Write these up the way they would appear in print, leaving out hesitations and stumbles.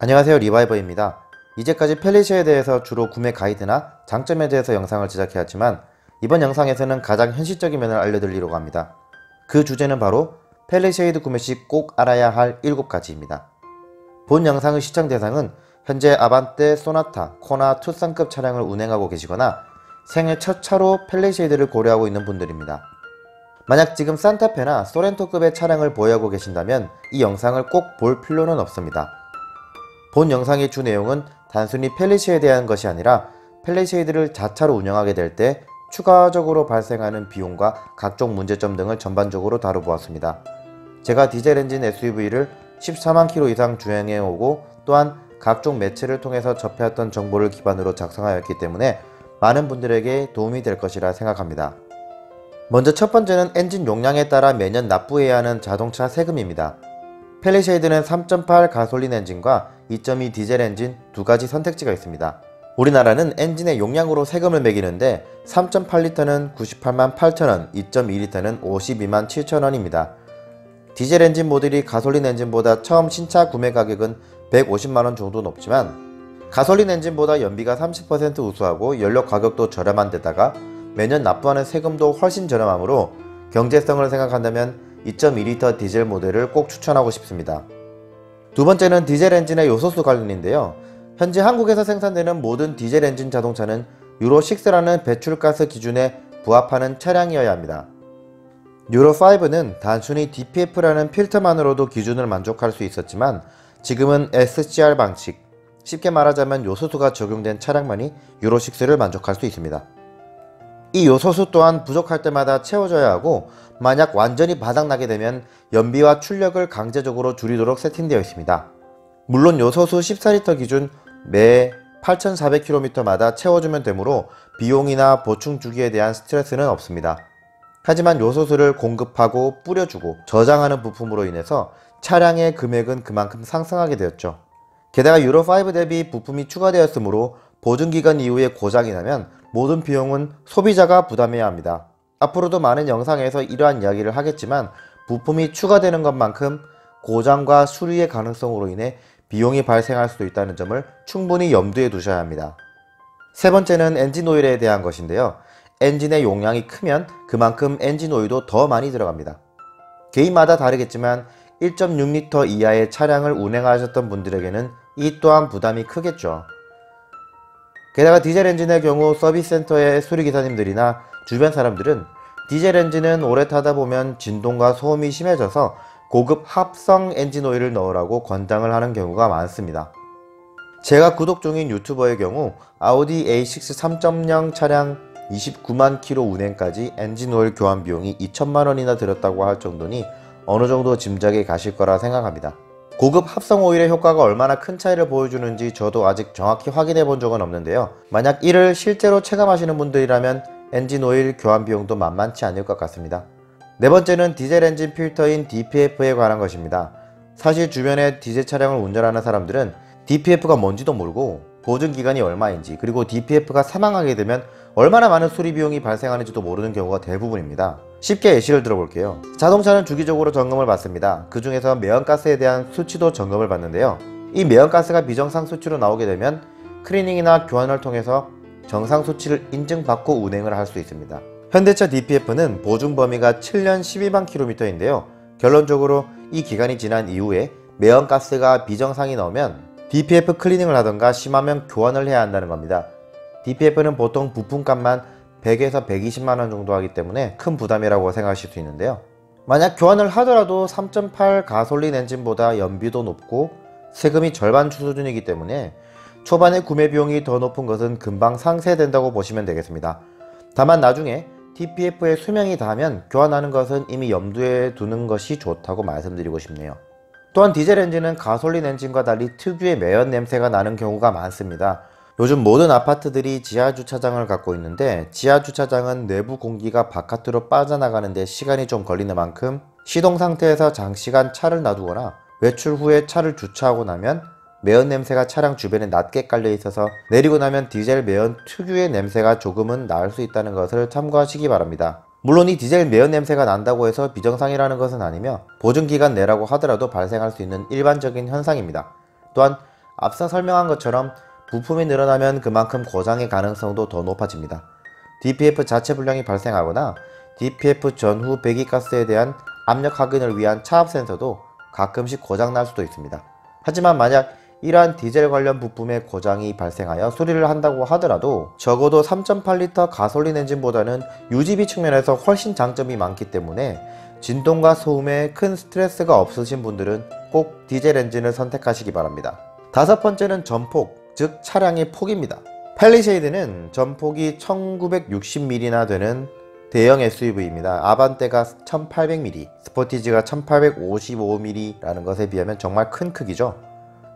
안녕하세요, 리바이버입니다. 이제까지 펠리시에 대해서 주로 구매 가이드나 장점에 대해서 영상을 제작해왔지만 이번 영상에서는 가장 현실적인 면을 알려드리려고 합니다. 그 주제는 바로 펠리쉐이드 구매 시 꼭 알아야 할 7가지입니다. 본 영상의 시청 대상은 현재 아반떼, 소나타, 코나, 투싼급 차량을 운행하고 계시거나 생애 첫 차로 펠리쉐이드를 고려하고 있는 분들입니다. 만약 지금 산타페나 소렌토급의 차량을 보유하고 계신다면 이 영상을 꼭 볼 필요는 없습니다. 본 영상의 주 내용은 단순히 펠리쉐에 대한 것이 아니라 펠리쉐이드를 자차로 운영하게 될 때 추가적으로 발생하는 비용과 각종 문제점 등을 전반적으로 다뤄보았습니다. 제가 디젤 엔진 SUV를 14만 km 이상 주행해오고 또한 각종 매체를 통해서 접해왔던 정보를 기반으로 작성하였기 때문에 많은 분들에게 도움이 될 것이라 생각합니다. 먼저 첫 번째는 엔진 용량에 따라 매년 납부해야 하는 자동차 세금입니다. 펠리쉐이드는 3.8 가솔린 엔진과 2.2 디젤 엔진 두 가지 선택지가 있습니다. 우리나라는 엔진의 용량으로 세금을 매기는데 3.8리터는 98만 8천원, 2.2리터는 52만 7천원입니다. 디젤 엔진 모델이 가솔린 엔진보다 처음 신차 구매 가격은 150만원 정도 높지만 가솔린 엔진보다 연비가 30% 우수하고 연료 가격도 저렴한 데다가 매년 납부하는 세금도 훨씬 저렴하므로 경제성을 생각한다면 2.2리터 디젤 모델을 꼭 추천하고 싶습니다. 두 번째는 디젤 엔진의 요소수 관련인데요. 현재 한국에서 생산되는 모든 디젤 엔진 자동차는 유로6라는 배출가스 기준에 부합하는 차량이어야 합니다. 유로5는 단순히 DPF라는 필터만으로도 기준을 만족할 수 있었지만 지금은 SCR 방식, 쉽게 말하자면 요소수가 적용된 차량만이 유로6를 만족할 수 있습니다. 이 요소수 또한 부족할 때마다 채워줘야 하고 만약 완전히 바닥나게 되면 연비와 출력을 강제적으로 줄이도록 세팅되어 있습니다. 물론 요소수 14리터 기준 매 8,400km마다 채워주면 되므로 비용이나 보충 주기에 대한 스트레스는 없습니다. 하지만 요소수를 공급하고 뿌려주고 저장하는 부품으로 인해서 차량의 금액은 그만큼 상승하게 되었죠. 게다가 유로5 대비 부품이 추가되었으므로 보증기간 이후에 고장이 나면 모든 비용은 소비자가 부담해야 합니다. 앞으로도 많은 영상에서 이러한 이야기를 하겠지만 부품이 추가되는 것만큼 고장과 수리의 가능성으로 인해 비용이 발생할 수도 있다는 점을 충분히 염두에 두셔야 합니다. 세 번째는 엔진 오일에 대한 것인데요. 엔진의 용량이 크면 그만큼 엔진 오일도 더 많이 들어갑니다. 개인마다 다르겠지만 1.6리터 이하의 차량을 운행하셨던 분들에게는 이 또한 부담이 크겠죠. 게다가 디젤 엔진의 경우 서비스 센터의 수리기사님들이나 주변 사람들은 디젤 엔진은 오래 타다 보면 진동과 소음이 심해져서 고급 합성 엔진 오일을 넣으라고 권장을 하는 경우가 많습니다. 제가 구독 중인 유튜버의 경우 아우디 A6 3.0 차량 29만 km 운행까지 엔진 오일 교환 비용이 2천만원이나 들었다고 할 정도니 어느 정도 짐작이 가실 거라 생각합니다. 고급 합성 오일의 효과가 얼마나 큰 차이를 보여주는지 저도 아직 정확히 확인해 본 적은 없는데요. 만약 이를 실제로 체감하시는 분들이라면 엔진 오일 교환 비용도 만만치 않을 것 같습니다. 네 번째는 디젤 엔진 필터인 DPF에 관한 것입니다. 사실 주변에 디젤 차량을 운전하는 사람들은 DPF가 뭔지도 모르고 보증기간이 얼마인지 그리고 DPF가 사망하게 되면 얼마나 많은 수리 비용이 발생하는지도 모르는 경우가 대부분입니다. 쉽게 예시를 들어볼게요. 자동차는 주기적으로 점검을 받습니다. 그 중에서 매연가스에 대한 수치도 점검을 받는데요. 이 매연가스가 비정상 수치로 나오게 되면 클리닝이나 교환을 통해서 정상 수치를 인증받고 운행을 할 수 있습니다. 현대차 DPF는 보증 범위가 7년 12만 km인데요. 결론적으로 이 기간이 지난 이후에 매연가스가 비정상이 나오면 DPF 클리닝을 하던가 심하면 교환을 해야 한다는 겁니다. DPF는 보통 부품값만 100에서 120만원 정도 하기 때문에 큰 부담이라고 생각하실 수 있는데요. 만약 교환을 하더라도 3.8 가솔린 엔진보다 연비도 높고 세금이 절반 수준이기 때문에 초반에 구매 비용이 더 높은 것은 금방 상쇄된다고 보시면 되겠습니다. 다만 나중에 DPF의 수명이 닿으면 교환하는 것은 이미 염두에 두는 것이 좋다고 말씀드리고 싶네요. 또한 디젤 엔진은 가솔린 엔진과 달리 특유의 매연 냄새가 나는 경우가 많습니다. 요즘 모든 아파트들이 지하주차장을 갖고 있는데 지하주차장은 내부 공기가 바깥으로 빠져나가는데 시간이 좀 걸리는 만큼 시동 상태에서 장시간 차를 놔두거나 외출 후에 차를 주차하고 나면 매연 냄새가 차량 주변에 낮게 깔려 있어서 내리고 나면 디젤 매연 특유의 냄새가 조금은 날 수 있다는 것을 참고하시기 바랍니다. 물론 이 디젤 매연 냄새가 난다고 해서 비정상이라는 것은 아니며 보증기간 내라고 하더라도 발생할 수 있는 일반적인 현상입니다. 또한 앞서 설명한 것처럼 부품이 늘어나면 그만큼 고장의 가능성도 더 높아집니다. DPF 자체 불량이 발생하거나 DPF 전후 배기가스에 대한 압력 확인을 위한 차압 센서도 가끔씩 고장날 수도 있습니다. 하지만 만약 이러한 디젤 관련 부품의 고장이 발생하여 수리를 한다고 하더라도 적어도 3.8L 가솔린 엔진보다는 유지비 측면에서 훨씬 장점이 많기 때문에 진동과 소음에 큰 스트레스가 없으신 분들은 꼭 디젤 엔진을 선택하시기 바랍니다. 다섯 번째는 전폭, 즉 차량의 폭입니다. 팰리세이드는 전폭이 1960mm나 되는 대형 SUV입니다. 아반떼가 1800mm, 스포티지가 1855mm라는 것에 비하면 정말 큰 크기죠.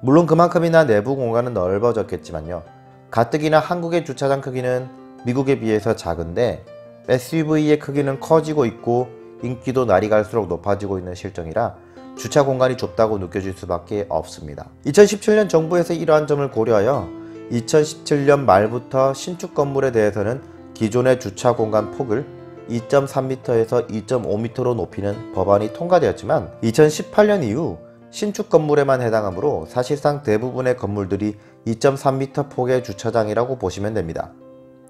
물론 그만큼이나 내부 공간은 넓어졌겠지만요. 가뜩이나 한국의 주차장 크기는 미국에 비해서 작은데 SUV의 크기는 커지고 있고 인기도 날이 갈수록 높아지고 있는 실정이라 주차 공간이 좁다고 느껴질 수밖에 없습니다. 2017년 정부에서 이러한 점을 고려하여 2017년 말부터 신축 건물에 대해서는 기존의 주차 공간 폭을 2.3m에서 2.5m로 높이는 법안이 통과되었지만 2018년 이후 신축 건물에만 해당하므로 사실상 대부분의 건물들이 2.3m 폭의 주차장이라고 보시면 됩니다.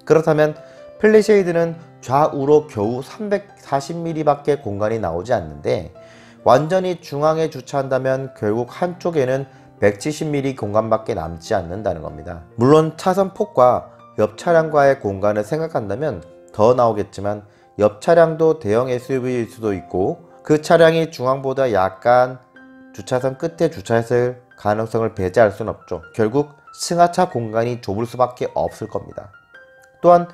그렇다면 팰리세이드는 좌우로 겨우 340mm 밖에 공간이 나오지 않는데 완전히 중앙에 주차한다면 결국 한쪽에는 170mm 공간밖에 남지 않는다는 겁니다. 물론 차선 폭과 옆 차량과의 공간을 생각한다면 더 나오겠지만 옆 차량도 대형 SUV일 수도 있고 그 차량이 중앙보다 약간 주차선 끝에 주차했을 가능성을 배제할 수는 없죠. 결국 승하차 공간이 좁을 수밖에 없을 겁니다. 또한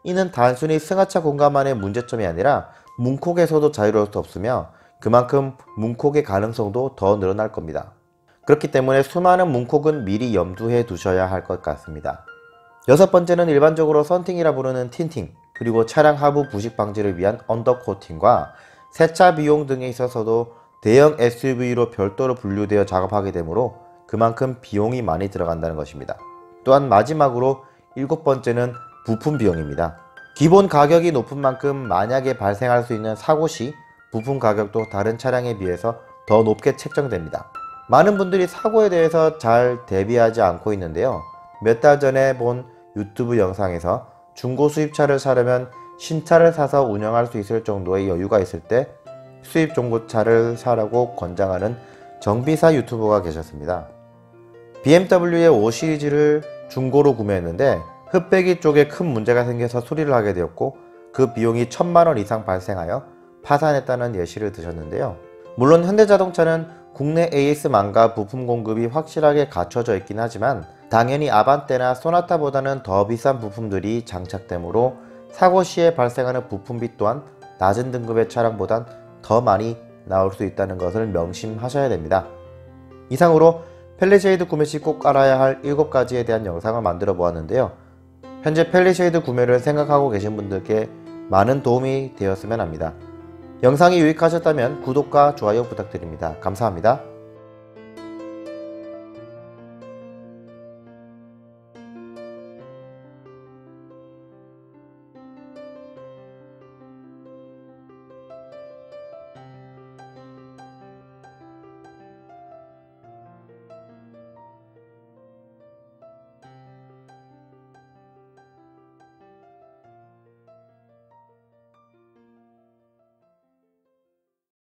이는 단순히 승하차 공간만의 문제점이 아니라 문콕에서도 자유로울 수 없으며 그만큼 문콕의 가능성도 더 늘어날 겁니다. 그렇기 때문에 수많은 문콕은 미리 염두해 두셔야 할 것 같습니다. 여섯 번째는 일반적으로 썬팅이라 부르는 틴팅, 그리고 차량 하부 부식 방지를 위한 언더코팅과 세차 비용 등에 있어서도 대형 SUV로 별도로 분류되어 작업하게 되므로 그만큼 비용이 많이 들어간다는 것입니다. 또한 마지막으로 일곱 번째는 부품 비용입니다. 기본 가격이 높은 만큼 만약에 발생할 수 있는 사고 시 부품 가격도 다른 차량에 비해서 더 높게 책정됩니다. 많은 분들이 사고에 대해서 잘 대비하지 않고 있는데요. 몇 달 전에 본 유튜브 영상에서 중고 수입차를 사려면 신차를 사서 운영할 수 있을 정도의 여유가 있을 때 수입 중고차를 사라고 권장하는 정비사 유튜버가 계셨습니다. BMW의 5 시리즈를 중고로 구매했는데 흡배기 쪽에 큰 문제가 생겨서 수리를 하게 되었고 그 비용이 1000만원 이상 발생하여 파산했다는 예시를 드셨는데요. 물론 현대자동차는 국내 AS만과 부품 공급이 확실하게 갖춰져 있긴 하지만 당연히 아반떼나 소나타보다는 더 비싼 부품들이 장착되므로 사고 시에 발생하는 부품비 또한 낮은 등급의 차량보단 더 많이 나올 수 있다는 것을 명심하셔야 됩니다. 이상으로 팰리세이드 구매 시 꼭 알아야 할 7가지에 대한 영상을 만들어 보았는데요. 현재 팰리세이드 구매를 생각하고 계신 분들께 많은 도움이 되었으면 합니다. 영상이 유익하셨다면 구독과 좋아요 부탁드립니다. 감사합니다.